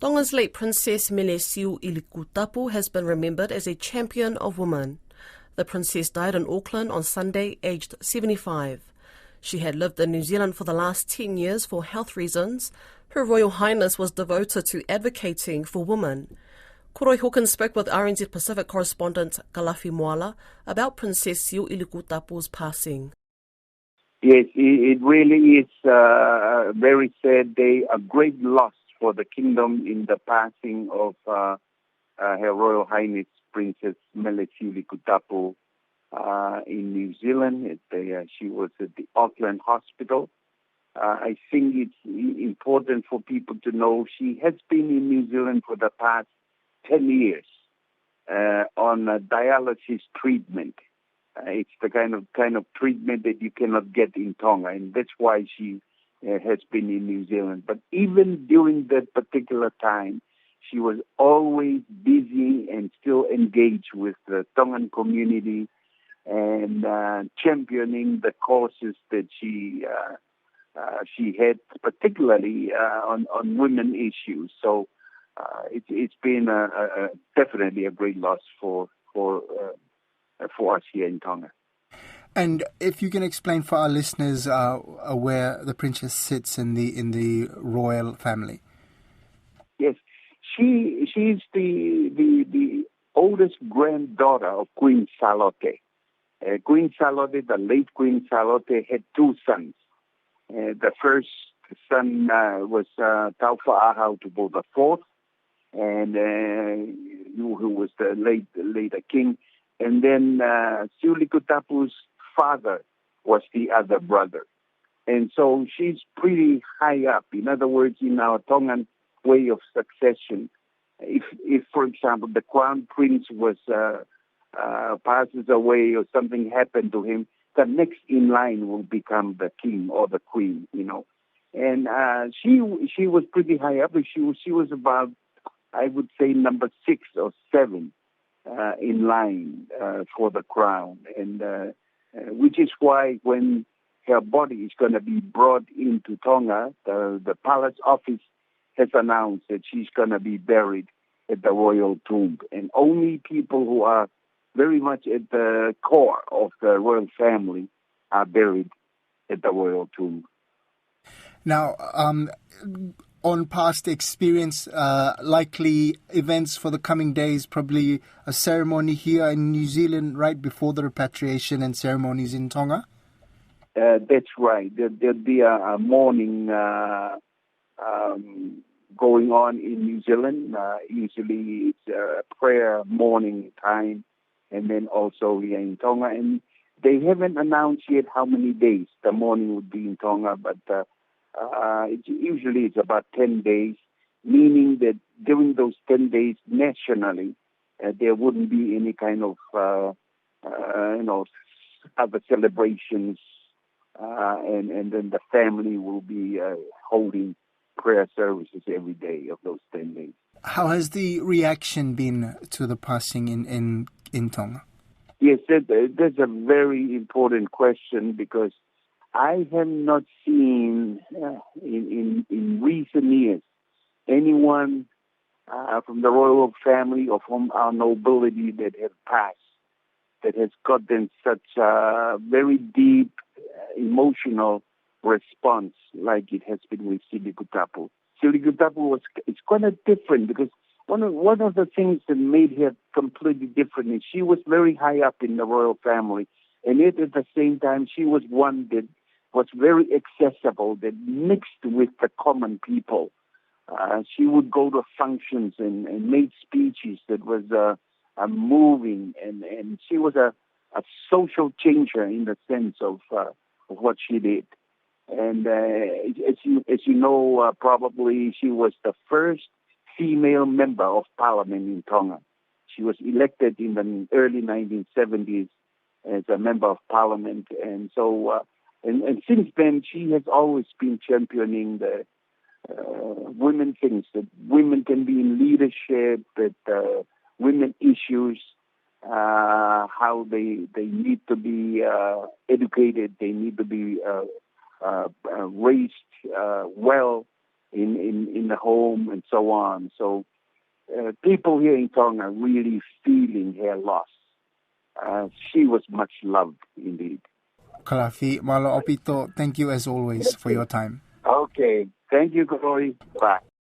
Tonga's late Princess Mele Siu'ilikutapu has been remembered as a champion of women. The princess died in Auckland on Sunday, aged 75. She had lived in New Zealand for the last 10 years for health reasons. Her Royal Highness was devoted to advocating for women. Koroi Hawkins spoke with RNZ Pacific correspondent Kalafi Moala about Princess Siu'ilikutapu's passing. Yes, it really is a very sad day, a great loss for the kingdom in the passing of Her Royal Highness Princess Mele Siu'ilikutapu in New Zealand. She was at the Auckland Hospital. I think it's important for people to know she has been in New Zealand for the past 10 years on a dialysis treatment. It's the kind of treatment that you cannot get in Tonga, and that's why she has been in New Zealand. But even during that particular time, she was always busy and still engaged with the Tongan community and championing the causes that she had, particularly on women issues. So it's been definitely a great loss for us here in Tonga. And if you can explain for our listeners where the princess sits in the royal family. Yes, she's the oldest granddaughter of Queen Salote. Queen Salote, the late Queen Salote, had two sons. The first son was Taufa'ahau Tupo IV, and who was the later king. And then Siu'ilikutapu's father was the other brother. And so she's pretty high up. In other words, in our Tongan way of succession, if for example, the crown prince passes away or something happened to him, the next in line will become the king or the queen, And she was pretty high up. She was about, I would say, number 6 or 7 in line for the crown, and which is why when her body is going to be brought into Tonga, the palace office has announced that she's going to be buried at the royal tomb, and only people who are very much at the core of the royal family are buried at the royal tomb. Now, on past experience, likely events for the coming days, probably a ceremony here in New Zealand right before the repatriation and ceremonies in Tonga? That's right. There'll be a mourning going on in New Zealand. Usually it's a prayer morning time, and then also here in Tonga. And they haven't announced yet how many days the mourning would be in Tonga, but usually it's about 10 days, meaning that during those 10 days nationally, there wouldn't be any kind of, other celebrations, and then the family will be holding prayer services every day of those 10 days. How has the reaction been to the passing in Tonga? Yes, that's a very important question, because I have not seen in recent years anyone from the royal family or from our nobility that have passed that has gotten such a very deep emotional response like it has been with Siu'ilikutapu. Siu'ilikutapu it's kind of different, because one of the things that made her completely different is she was very high up in the royal family, and yet at the same time she was one that was very accessible, that mixed with the common people. She would go to functions and make speeches that was moving, and she was a social changer in the sense of what she did. And as you know, probably she was the first female member of parliament in Tonga. She was elected in the early 1970s as a member of parliament, and so and since then she has always been championing the women things, that women can be in leadership, that women issues, how they need to be educated, they need to be raised well in in the home and so on. So people here in Tonga are really feeling her loss. She was much loved indeed. Kalafi, Malo Opito, thank you as always for your time. Okay. Thank you, Corey. Bye.